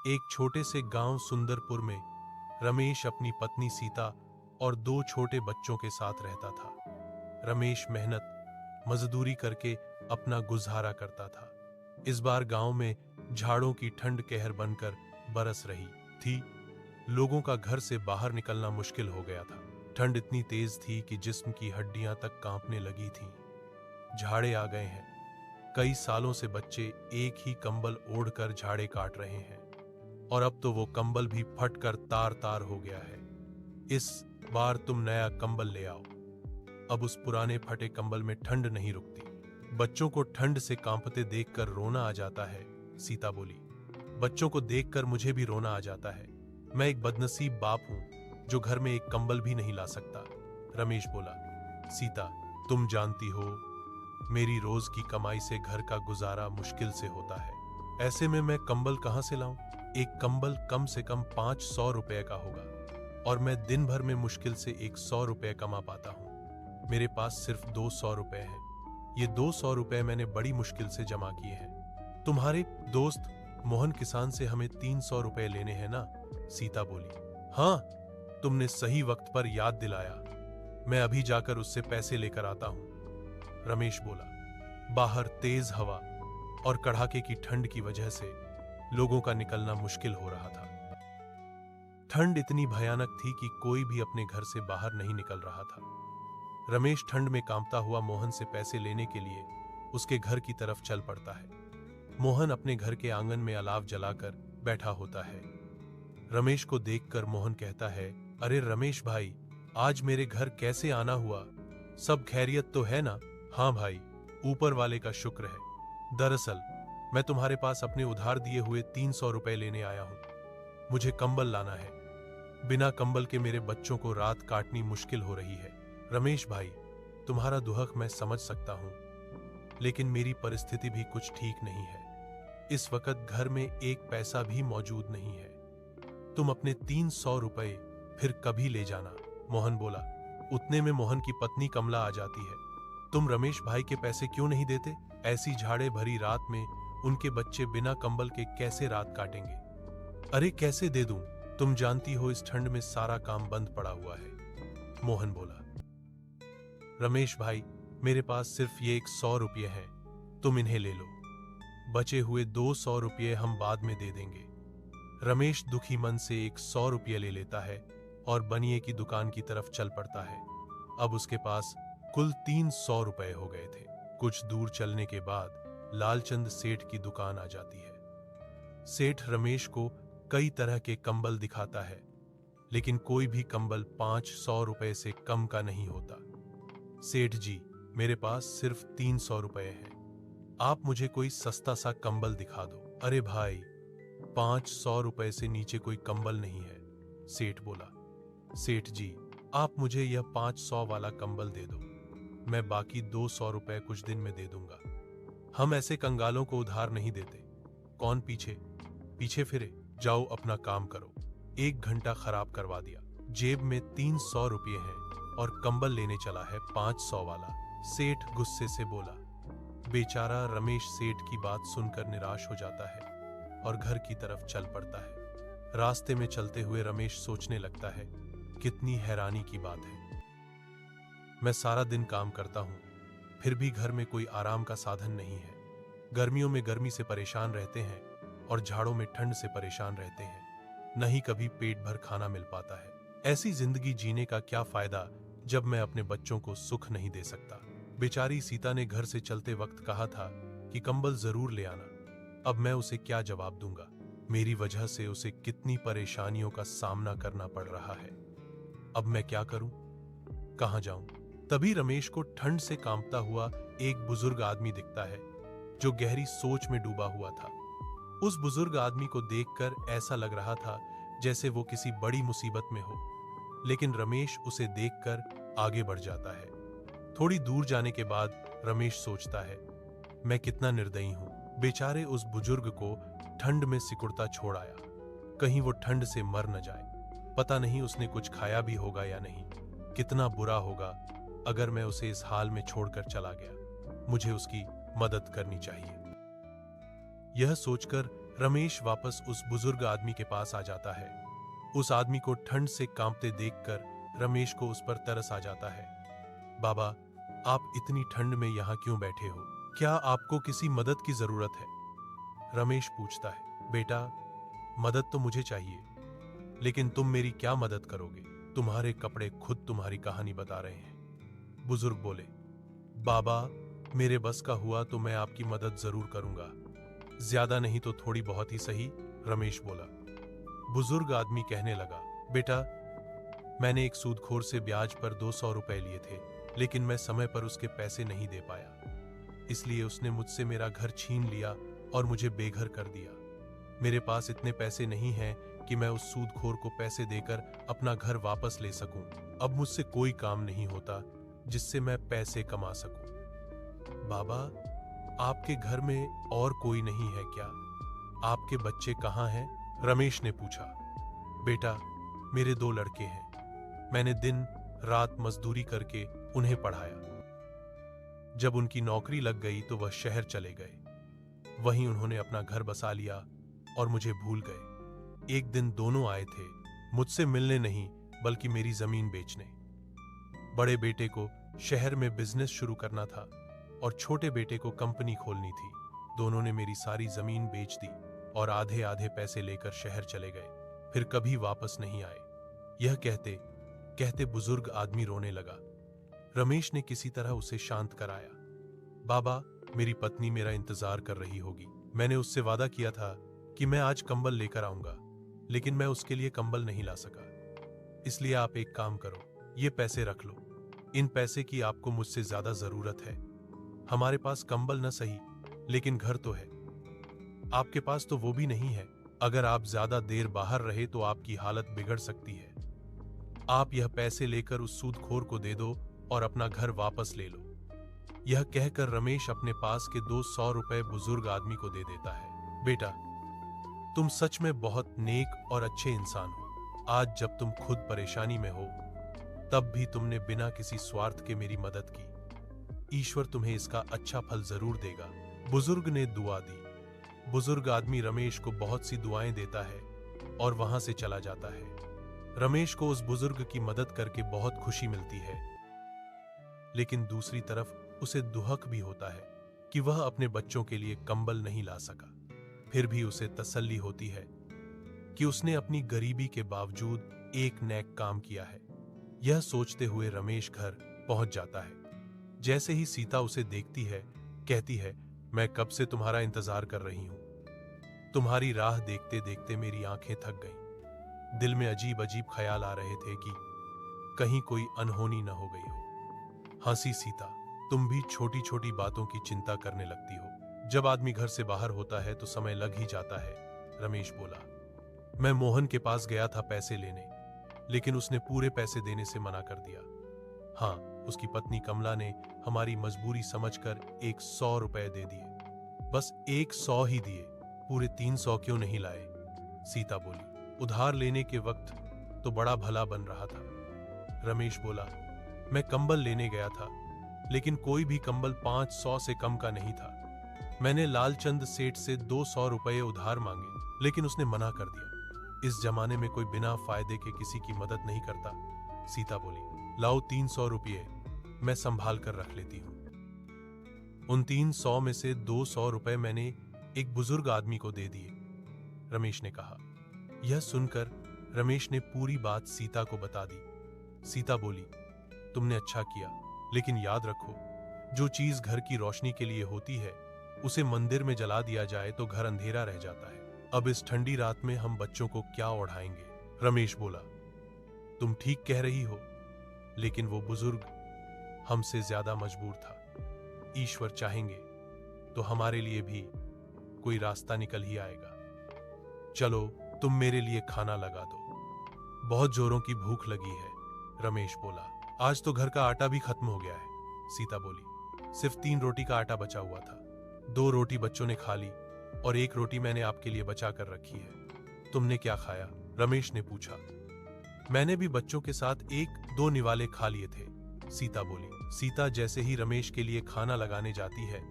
एक छोटे से गांव सुंदरपुर में रमेश अपनी पत्नी सीता और दो छोटे बच्चों के साथ रहता था। रमेश मेहनत मजदूरी करके अपना गुजारा करता था। इस बार गांव में झाड़ों की ठंड कहर बनकर बरस रही थी। लोगों का घर से बाहर निकलना मुश्किल हो गया था। ठंड इतनी तेज थी कि जिस्म की हड्डियां तक कांपने लगी थीं। झाड़े आ गए हैं। कई सालों से बच्चे एक ही कंबल ओढ़कर झाड़े काट रहे हैं और अब तो वो कंबल भी फटकर तार तार हो गया है। इस बार तुम नया कंबल ले आओ। अब उस पुराने फटे कंबल में ठंड नहीं रुकती। बच्चों को ठंड से कांपते देखकर रोना आ जाता है, सीता बोली। बच्चों को देखकर मुझे भी रोना आ जाता है। मैं एक बदनसीब बाप हूं जो घर में एक कंबल भी नहीं ला सकता, रमेश बोला। सीता, तुम जानती हो मेरी रोज की कमाई से घर का गुजारा मुश्किल से होता है। ऐसे में मैं कंबल कहां से लाऊं? एक कंबल कम से कम 500 रुपए का होगा और मैं दिन भर में मुश्किल से 100 रुपए कमा पाता हूं। मेरे पास सिर्फ 200 रुपए हैं। ये 200 रुपए मैंने बड़ी मुश्किल से जमा किए हैं। तुम्हारे दोस्त मोहन किसान से हमें 300 रुपए लेने हैं ना? सीता बोली। हाँ, तुमने सही वक्त पर याद दिलाया। मैं अभी जाकर उससे पैसे लेकर आता हूं, रमेश बोला। बाहर तेज हवा और कड़ाके की ठंड की वजह से लोगों का निकलना मुश्किल हो रहा था। ठंड इतनी भयानक थी कि कोई भी अपने घर से बाहर नहीं निकल रहा था। रमेश ठंड में कांपता हुआ मोहन से पैसे लेने के लिए उसके घर की तरफ चल पड़ता है। मोहन अपने घर के आंगन में अलाव जलाकर बैठा होता है। रमेश को देखकर मोहन कहता है, अरे रमेश भाई, आज मेरे घर कैसे आना हुआ? सब खैरियत तो है ना? हाँ भाई, ऊपर वाले का शुक्र है। दरअसल मैं तुम्हारे पास अपने उधार दिए हुए 300 रुपए लेने आया हूं। मुझे कंबल लाना है। बिना कंबल के मेरे बच्चों को रात काटनी मुश्किल हो रही है। रमेश भाई, तुम्हारा दुहक मैं समझ सकता हूं, लेकिन मेरी परिस्थिति भी कुछ ठीक नहीं है। इस वक्त घर में एक पैसा भी मौजूद नहीं है। तुम अपने 300 रुपए फिर कभी ले जाना, मोहन बोला। उतने में मोहन की पत्नी कमला आ जाती है। तुम रमेश भाई के पैसे क्यों नहीं देते? ऐसी झाड़े भरी रात में उनके बच्चे बिना कंबल के कैसे रात काटेंगे? अरे कैसे दे दूं? तुम जानती हो इस ठंड में सारा काम बंद पड़ा हुआ है, मोहन बोला। रमेश भाई, मेरे पास सिर्फ ये 100 रुपये हैं, तुम इन्हें ले लो। बचे हुए 200 रुपये हम बाद में दे देंगे। रमेश दुखी मन से 100 रुपये ले लेता है और बनिए की दुकान की तरफ चल पड़ता है। अब उसके पास कुल 300 रुपए हो गए थे। कुछ दूर चलने के बाद लालचंद सेठ की दुकान आ जाती है। सेठ रमेश को कई तरह के कंबल दिखाता है, लेकिन कोई भी कंबल 500 रुपए से कम का नहीं होता। सेठ जी, मेरे पास सिर्फ 300 रुपए हैं। आप मुझे कोई सस्ता सा कंबल दिखा दो। अरे भाई, 500 रुपए से नीचे कोई कंबल नहीं है, सेठ बोला। सेठ जी, आप मुझे यह 500 वाला कंबल दे दो। मैं बाकी 200 रुपए कुछ दिन में दे दूंगा। हम ऐसे कंगालों को उधार नहीं देते। कौन पीछे पीछे फिरे? जाओ अपना काम करो। 1 घंटा खराब करवा दिया। जेब में 300 रुपये हैं और कंबल लेने चला है 500 वाला, सेठ गुस्से से बोला। बेचारा रमेश सेठ की बात सुनकर निराश हो जाता है और घर की तरफ चल पड़ता है। रास्ते में चलते हुए रमेश सोचने लगता है, कितनी हैरानी की बात है। मैं सारा दिन काम करता हूं, फिर भी घर में कोई आराम का साधन नहीं है। गर्मियों में गर्मी से परेशान रहते हैं और झाड़ों में ठंड से परेशान रहते हैं। नहीं कभी पेट भर खाना मिल पाता है। ऐसी जिंदगी जीने का क्या फायदा जब मैं अपने बच्चों को सुख नहीं दे सकता। बेचारी सीता ने घर से चलते वक्त कहा था कि कंबल जरूर ले आना। अब मैं उसे क्या जवाब दूंगा? मेरी वजह से उसे कितनी परेशानियों का सामना करना पड़ रहा है। अब मैं क्या करूं? कहां जाऊं? तभी रमेश को ठंड से कांपता हुआ एक बुजुर्ग आदमी दिखता है जो गहरी सोच में डूबा हुआ था। उस बुजुर्ग आदमी को देखकर ऐसा लग रहा था जैसे वो किसी बड़ी मुसीबत में हो, लेकिन रमेश उसे देखकर आगे बढ़ जाता है। थोड़ी दूर जाने के बाद रमेश सोचता है, मैं कितना निर्दयी हूं। बेचारे उस बुजुर्ग को ठंड में सिकुड़ता छोड़ आया। कहीं वो ठंड से मर न जाए। पता नहीं उसने कुछ खाया भी होगा या नहीं। कितना बुरा होगा अगर मैं उसे इस हाल में छोड़कर चला गया। मुझे उसकी मदद करनी चाहिए। यह सोचकर रमेश वापस उस बुजुर्ग आदमी के पास आ जाता है। उस आदमी को ठंड से कांपते देखकर रमेश को उस पर तरस आ जाता है। बाबा, आप इतनी ठंड में यहाँ क्यों बैठे हो? क्या आपको किसी मदद की जरूरत है? रमेश पूछता है। बेटा, मदद तो मुझे चाहिए, लेकिन तुम मेरी क्या मदद करोगे? तुम्हारे कपड़े खुद तुम्हारी कहानी बता रहे हैं। बुजुर्ग बोले। बाबा, मेरे बस का हुआ तो मैं आपकी मदद जरूर करूंगा, ज्यादा नहीं तो थोड़ी बहुत ही सही, रमेश बोला। बुजुर्ग आदमी कहने लगा, बेटा, मैंने एक सूदखोर से ब्याज पर 200 रुपए लिए थे, लेकिन मैं समय पर उसके पैसे नहीं दे पाया, इसलिए उसने मुझसे मेरा घर छीन लिया और मुझे बेघर कर दिया। मेरे पास इतने पैसे नहीं हैं कि मैं उस सूदखोर को पैसे देकर अपना घर वापस ले सकूं। अब मुझसे कोई काम नहीं होता जिससे मैं पैसे कमा सकूं। बाबा, आपके घर में और कोई नहीं है क्या? आपके बच्चे कहाँ हैं? रमेश ने पूछा। बेटा, मेरे 2 लड़के हैं। मैंने दिन रात मजदूरी करके उन्हें पढ़ाया। जब उनकी नौकरी लग गई तो वह शहर चले गए। वहीं उन्होंने अपना घर बसा लिया और मुझे भूल गए। एक दिन दोनों आए थे, मुझसे मिलने नहीं बल्कि मेरी जमीन बेचने। बड़े बेटे को शहर में बिजनेस शुरू करना था और छोटे बेटे को कंपनी खोलनी थी। दोनों ने मेरी सारी जमीन बेच दी और आधे आधे पैसे लेकर शहर चले गए, फिर कभी वापस नहीं आए। यह कहते कहते बुजुर्ग आदमी रोने लगा। रमेश ने किसी तरह उसे शांत कराया। बाबा, मेरी पत्नी मेरा इंतजार कर रही होगी। मैंने उससे वादा किया था कि मैं आज कंबल लेकर आऊंगा, लेकिन मैं उसके लिए कंबल नहीं ला सका। इसलिए आप एक काम करो, ये पैसे रख लो। इन पैसे की आपको मुझसे ज्यादा जरूरत है। हमारे पास कंबल न सही, लेकिन घर तो है। आपके पास तो वो भी नहीं है। अगर आप ज्यादा देर बाहर रहे तो आपकी हालत बिगड़ सकती है। आप यह पैसे लेकर उस सूदखोर को दे दो और अपना घर वापस ले लो। यह कहकर रमेश अपने पास के 200 रुपए बुजुर्ग आदमी को दे देता है। बेटा, तुम सच में बहुत नेक और अच्छे इंसान हो। आज जब तुम खुद परेशानी में हो, तब भी तुमने बिना किसी स्वार्थ के मेरी मदद की। ईश्वर तुम्हें इसका अच्छा फल जरूर देगा। बुजुर्ग ने दुआ दी। बुजुर्ग आदमी रमेश को बहुत सी दुआएं देता है और वहां से चला जाता है। रमेश को उस बुजुर्ग की मदद करके बहुत खुशी मिलती है, लेकिन दूसरी तरफ उसे दुहक भी होता है कि वह अपने बच्चों के लिए कंबल नहीं ला सका। फिर भी उसे तसल्ली होती है कि उसने अपनी गरीबी के बावजूद एक नेक काम किया है। यह सोचते हुए रमेश घर पहुंच जाता है। जैसे ही सीता उसे देखती है, कहती है, मैं कब से तुम्हारा इंतजार कर रही हूं। तुम्हारी राह देखते देखते मेरी आंखें थक गईं। दिल में अजीब अजीब ख्याल आ रहे थे कि कहीं कोई अनहोनी न हो गई हो। हंसी सीता, तुम भी छोटी छोटी बातों की चिंता करने लगती हो। जब आदमी घर से बाहर होता है तो समय लग ही जाता है, रमेश बोला। मैं मोहन के पास गया था पैसे लेने, लेकिन उसने पूरे पैसे देने से मना कर दिया। हाँ, उसकी पत्नी कमला ने हमारी मजबूरी समझकर 100 रुपए दे दिए। बस 100 ही दिए, पूरे 300 क्यों नहीं लाए? सीता बोली। उधार लेने के वक्त तो बड़ा भला बन रहा था। रमेश बोला, मैं कंबल लेने गया था, लेकिन कोई भी कंबल 500 से कम का नहीं था। मैंने लालचंद सेठ से 200 रुपए उधार मांगे, लेकिन उसने मना कर दिया। इस जमाने में कोई बिना फायदे के किसी की मदद नहीं करता। सीता बोली, लाओ 300 रुपये, मैं संभाल कर रख लेती हूं। उन 300 में से 200 रुपए मैंने एक बुजुर्ग आदमी को दे दिए, रमेश ने कहा। यह सुनकर रमेश ने पूरी बात सीता को बता दी। सीता बोली, तुमने अच्छा किया, लेकिन याद रखो, जो चीज घर की रोशनी के लिए होती है, उसे मंदिर में जला दिया जाए तो घर अंधेरा रह जाता है। अब इस ठंडी रात में हम बच्चों को क्या ओढ़ाएंगे? रमेश बोला, तुम ठीक कह रही हो, लेकिन वो बुजुर्ग हमसे ज्यादा मजबूर था। ईश्वर चाहेंगे तो हमारे लिए भी कोई रास्ता निकल ही आएगा। चलो, तुम मेरे लिए खाना लगा दो, बहुत जोरों की भूख लगी है, रमेश बोला। आज तो घर का आटा भी खत्म हो गया है, सीता बोली। सिर्फ 3 रोटी का आटा बचा हुआ था। 2 रोटी बच्चों ने खा ली और 1 रोटी मैंने आपके लिए बचा कर रखी है। तुमने क्या खाया? रमेश ने पूछा। मैंने भी बच्चों के साथ 1-2 निवाले खा लिए थे, सीता बोली। सीता जैसे ही रमेश के लिए खाना लगाने जाती है,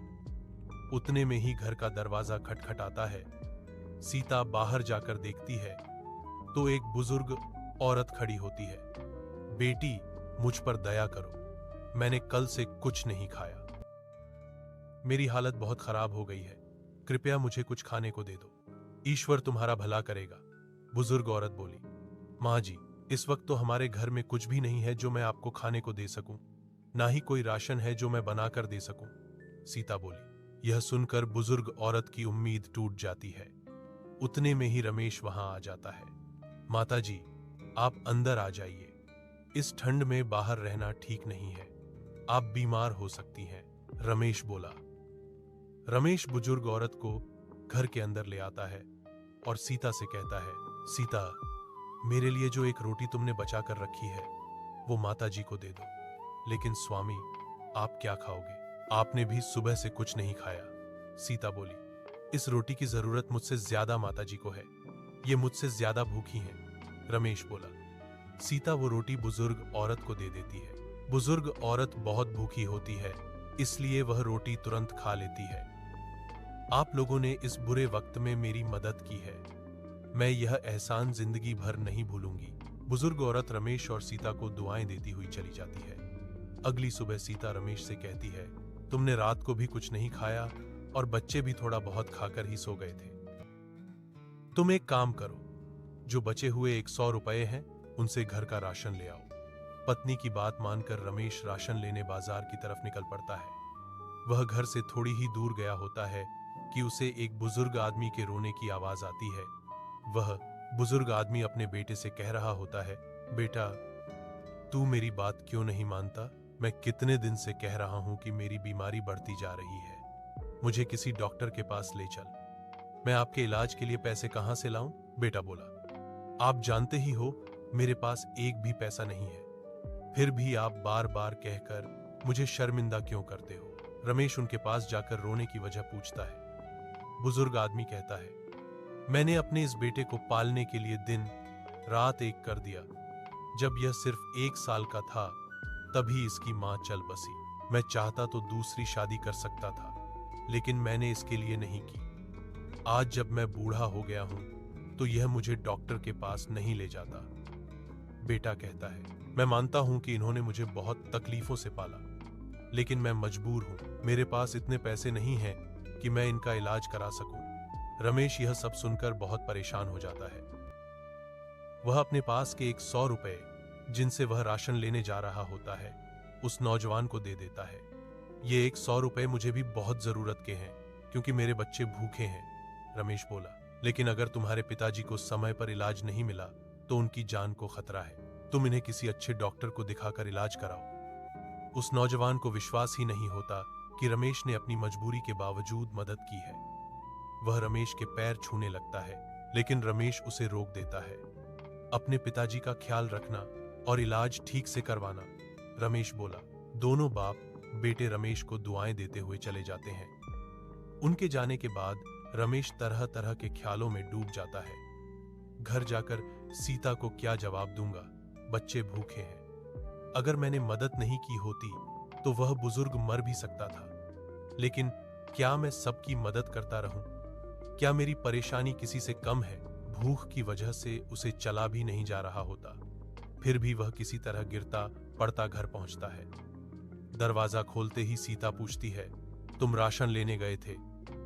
उतने में ही घर का दरवाजा खटखटाता है। सीता बाहर जाकर देखती है तो एक बुजुर्ग औरत खड़ी होती है। बेटी, मुझ पर दया करो, मैंने कल से कुछ नहीं खाया। मेरी हालत बहुत खराब हो गई है, कृपया मुझे कुछ खाने को दे दो। ईश्वर तुम्हारा भला करेगा, बुजुर्ग औरत बोली। माँ जी, इस वक्त तो हमारे घर में कुछ भी नहीं है जो मैं आपको खाने को दे सकूं, ना ही कोई राशन है जो मैं बनाकर दे सकूं, सीता बोली। यह सुनकर बुजुर्ग औरत की उम्मीद टूट जाती है। उतने में ही रमेश वहां आ जाता है। माता जी, आप अंदर आ जाइए, इस ठंड में बाहर रहना ठीक नहीं है, आप बीमार हो सकती हैं, रमेश बोला। रमेश बुजुर्ग औरत को घर के अंदर ले आता है और सीता से कहता है, सीता, मेरे लिए जो एक रोटी तुमने बचा कर रखी है वो माता जी को दे दो। लेकिन स्वामी, आप क्या खाओगे? आपने भी सुबह से कुछ नहीं खाया, सीता बोली। इस रोटी की जरूरत मुझसे ज्यादा माता जी को है, ये मुझसे ज्यादा भूखी हैं, रमेश बोला। सीता वो रोटी बुजुर्ग औरत को दे देती है। बुजुर्ग औरत बहुत भूखी होती है, इसलिए वह रोटी तुरंत खा लेती है। आप लोगों ने इस बुरे वक्त में मेरी मदद की है, मैं यह एहसान जिंदगी भर नहीं भूलूंगी। बुजुर्ग औरत रमेश और सीता को दुआएं देती हुई चली जाती है। अगली सुबह सीता रमेश से कहती है, तुमने रात को भी कुछ नहीं खाया और बच्चे भी थोड़ा बहुत खाकर ही सो गए थे। तुम एक काम करो, जो बचे हुए 100 रुपए हैं उनसे घर का राशन ले आओ। पत्नी की बात मानकर रमेश राशन लेने बाजार की तरफ निकल पड़ता है। वह घर से थोड़ी ही दूर गया होता है कि उसे एक बुजुर्ग आदमी के रोने की आवाज आती है। वह बुजुर्ग आदमी अपने बेटे से कह रहा होता है, बेटा, तू मेरी बात क्यों नहीं मानता? मैं कितने दिन से कह रहा हूं कि मेरी बीमारी बढ़ती जा रही है, मुझे किसी डॉक्टर के पास ले चल। मैं आपके इलाज के लिए पैसे कहां से लाऊं? बेटा बोला, आप जानते ही हो मेरे पास एक भी पैसा नहीं है, फिर भी आप बार बार कहकर मुझे शर्मिंदा क्यों करते हो? रमेश उनके पास जाकर रोने की वजह पूछता है। बुजुर्ग आदमी कहता है, मैंने अपने इस बेटे को पालने के लिए दिन रात एक कर दिया। जब यह सिर्फ 1 साल का था तभी इसकी मां चल बसी। मैं चाहता तो दूसरी शादी कर सकता था, लेकिन मैंने इसके लिए नहीं की। आज जब मैं बूढ़ा हो गया हूं तो यह मुझे डॉक्टर के पास नहीं ले जाता। बेटा कहता है, मैं मानता हूं कि इन्होंने मुझे बहुत तकलीफों से पाला, लेकिन मैं मजबूर हूं, मेरे पास इतने पैसे नहीं हैं कि मैं इनका इलाज करा सकूं। रमेश यह सब सुनकर बहुत परेशान हो जाता है। वह अपने पास के 100 रुपए जिनसे वह राशन लेने जा रहा होता है उस नौजवान को दे देता है। ये 100 रुपए मुझे भी बहुत जरूरत के हैं क्योंकि मेरे बच्चे भूखे हैं, रमेश बोला। लेकिन अगर तुम्हारे पिताजी को समय पर इलाज नहीं मिला तो उनकी जान को खतरा है, तुम इन्हें किसी अच्छे डॉक्टर को दिखाकर इलाज कराओ। उस नौजवान को विश्वास ही नहीं होता कि रमेश ने अपनी मजबूरी के बावजूद मदद की है। वह रमेश के पैर छूने लगता है, लेकिन रमेश उसे रोक देता है। अपने पिताजी का ख्याल रखना और इलाज ठीक से करवाना, रमेश बोला। दोनों बाप बेटे रमेश को दुआएं देते हुए चले जाते हैं। उनके जाने के बाद रमेश तरह तरह के ख्यालों में डूब जाता है। घर जाकर सीता को क्या जवाब दूंगा? बच्चे भूखे हैं। अगर मैंने मदद नहीं की होती तो वह बुजुर्ग मर भी सकता था, लेकिन क्या मैं सबकी मदद करता रहूं? क्या मेरी परेशानी किसी से कम है? भूख की वजह से उसे चला भी नहीं जा रहा होता, फिर भी वह किसी तरह गिरता पड़ता घर पहुंचता है। दरवाजा खोलते ही सीता पूछती है, तुम राशन लेने गए थे,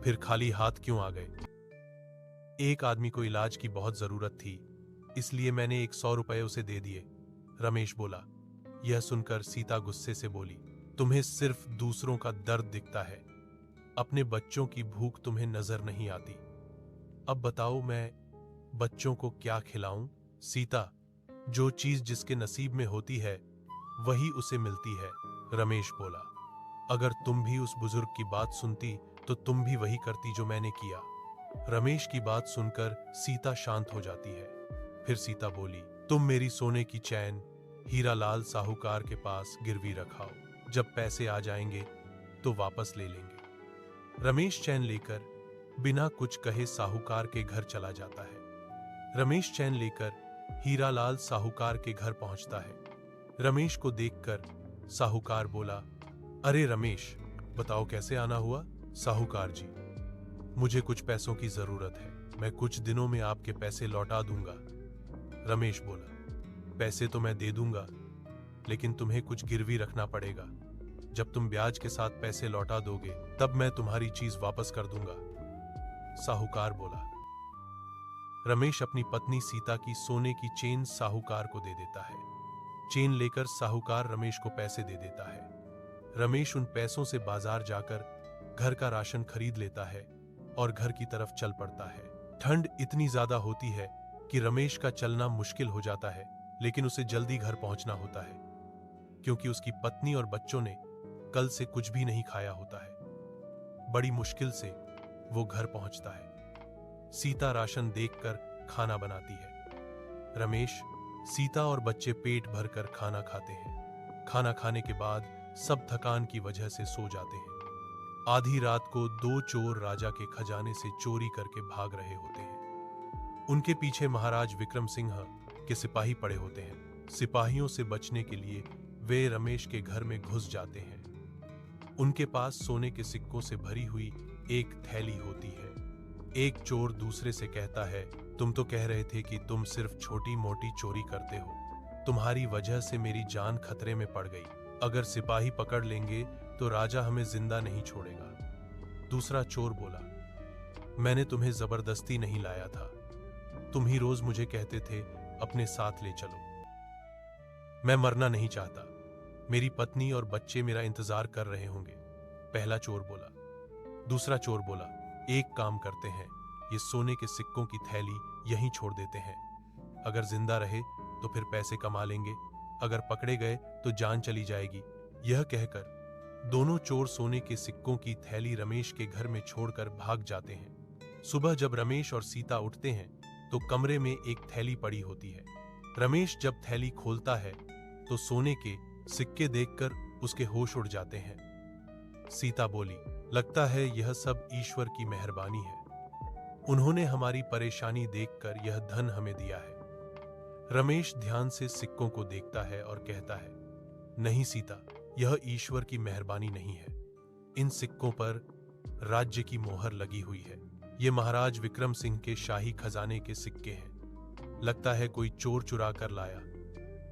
फिर खाली हाथ क्यों आ गए? एक आदमी को इलाज की बहुत जरूरत थी, इसलिए मैंने 100 रुपए उसे दे दिए, रमेश बोला। यह सुनकर सीता गुस्से से बोली, तुम्हें सिर्फ दूसरों का दर्द दिखता है, अपने बच्चों की भूख तुम्हें नजर नहीं आती। अब बताओ मैं बच्चों को क्या खिलाऊं? सीता, जो चीज जिसके नसीब में होती है वही उसे मिलती है, रमेश बोला। अगर तुम भी उस बुजुर्ग की बात सुनती तो तुम भी वही करती जो मैंने किया। रमेश की बात सुनकर सीता शांत हो जाती है। फिर सीता बोली, तुम मेरी सोने की चैन हीरालाल साहूकार के पास गिरवी रखाओ, जब पैसे आ जाएंगे तो वापस ले लेंगे। रमेश चैन लेकर बिना कुछ कहे साहूकार के घर चला जाता है। रमेश चैन लेकर हीरालाल साहूकार के घर पहुंचता है। रमेश को देखकर साहूकार बोला, अरे रमेश, बताओ कैसे आना हुआ? साहूकार जी, मुझे कुछ पैसों की जरूरत है, मैं कुछ दिनों में आपके पैसे लौटा दूंगा। रमेश बोला, पैसे तो मैं दे दूंगा, लेकिन तुम्हें कुछ गिरवी रखना पड़ेगा। जब तुम ब्याज के साथ पैसे लौटा दोगे तब मैं तुम्हारी चीज वापस कर दूंगा। साहूकार बोला। रमेश अपनी पत्नी सीता की सोने की चेन साहूकार को दे देता है। चेन लेकर साहूकार रमेश को पैसे दे देता है। रमेश उन पैसों से बाजार जाकर घर का राशन खरीद लेता है और घर की तरफ चल पड़ता है। ठंड इतनी ज्यादा होती है कि रमेश का चलना मुश्किल हो जाता है, लेकिन उसे जल्दी घर पहुंचना होता है क्योंकि उसकी पत्नी और बच्चों ने कल से कुछ भी नहीं खाया होता है। बड़ी मुश्किल से वो घर पहुंचता है। सीता राशन देखकर खाना बनाती है। रमेश, सीता और बच्चे पेट भरकर खाना खाते हैं। खाना खाने के बाद सब थकान की वजह से सो जाते हैं। आधी रात को दो चोर राजा के खजाने से चोरी करके भाग रहे होते हैं। उनके पीछे महाराज विक्रम सिंह के सिपाही पड़े होते हैं। सिपाहियों से बचने के लिए वे रमेश के घर में घुस जाते हैं। उनके पास सोने के सिक्कों से भरी हुई एक थैली होती है। एक चोर दूसरे से कहता है, तुम तो कह रहे थे कि तुम सिर्फ छोटी मोटी चोरी करते हो। तुम्हारी वजह से मेरी जान खतरे में पड़ गई। अगर सिपाही पकड़ लेंगे तो राजा हमें जिंदा नहीं छोड़ेगा। दूसरा चोर बोला, मैंने तुम्हें जबरदस्ती नहीं लाया था। तुम ही रोज मुझे कहते थे अपने साथ ले चलो। मैं मरना नहीं चाहता। मेरी पत्नी और बच्चे मेरा इंतजार कर रहे होंगे। पहला चोर बोला। दूसरा चोर बोला, एक काम करते हैं, ये सोने के सिक्कों की थैली यहीं छोड़ देते हैं। अगर जिंदा रहे तो फिर पैसे कमा लेंगे, अगर पकड़े गए तो जान चली जाएगी। यह कहकर दोनों चोर सोने के सिक्कों की थैली रमेश के घर में छोड़कर भाग जाते हैं। सुबह जब रमेश और सीता उठते हैं तो कमरे में एक थैली पड़ी होती है। रमेश जब थैली खोलता है तो सोने के सिक्के देखकर उसके होश उड़ जाते हैं। सीता बोली, लगता है यह सब ईश्वर की मेहरबानी है। उन्होंने हमारी परेशानी देखकर यह धन हमें दिया है। रमेश ध्यान से सिक्कों को देखता है और कहता है, नहीं सीता, यह ईश्वर की मेहरबानी नहीं है। इन सिक्कों पर राज्य की मोहर लगी हुई है। ये महाराज विक्रम सिंह के शाही खजाने के सिक्के हैं। लगता है कोई चोर चुरा कर लाया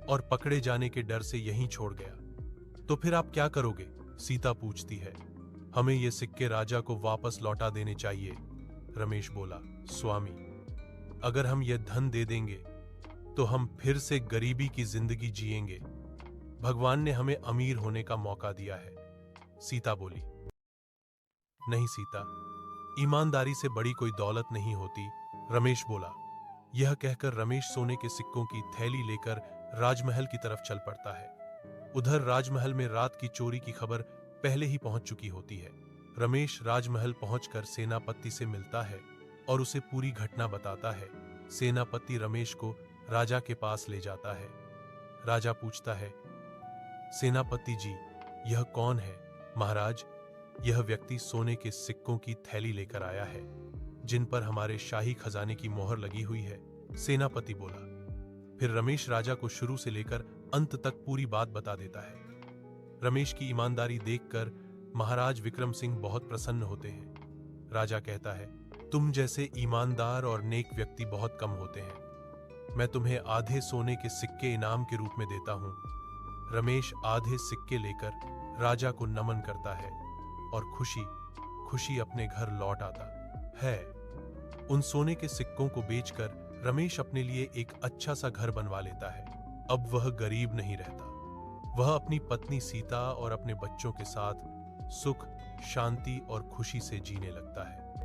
और पकड़े जाने के डर से यहीं छोड़ गया। तो फिर आप क्या करोगे? सीता पूछती है। हमें ये सिक्के राजा को वापस लौटा देने चाहिए। रमेश बोला, स्वामी, अगर हम यह धन दे देंगे तो हम फिर से गरीबी की जिंदगी जिएंगे। भगवान ने हमें अमीर होने का मौका दिया है। सीता बोली, नहीं सीता, ईमानदारी से बड़ी कोई दौलत नहीं होती। रमेश बोला। यह कहकर रमेश सोने के सिक्कों की थैली लेकर राजमहल की तरफ चल पड़ता है। उधर राजमहल में रात की चोरी की खबर पहले ही पहुंच चुकी होती है। रमेश राजमहल पहुंचकर सेनापति से मिलता है और उसे पूरी घटना बताता है। सेनापति रमेश को राजा के पास ले जाता है। राजा पूछता है, सेनापति जी, यह कौन है? महाराज, यह व्यक्ति सोने के सिक्कों की थैली लेकर आया है जिन पर हमारे शाही खजाने की मोहर लगी हुई है। सेनापति बोला। फिर रमेश राजा को शुरू से लेकर अंत तक पूरी बात बता देता है। रमेश की ईमानदारी देखकर महाराज विक्रम सिंह बहुत प्रसन्न होते हैं। राजा कहता है, तुम जैसे ईमानदार और नेक व्यक्ति बहुत कम होते हैं। मैं तुम्हें आधे सोने के सिक्के इनाम के रूप में देता हूं। रमेश आधे सिक्के लेकर राजा को नमन करता है और खुशी खुशी अपने घर लौट आता है। उन सोने के सिक्कों को बेचकर रमेश अपने लिए एक अच्छा सा घर बनवा लेता है। अब वह गरीब नहीं रहता। वह अपनी पत्नी सीता और अपने बच्चों के साथ सुख, शांति और खुशी से जीने लगता है।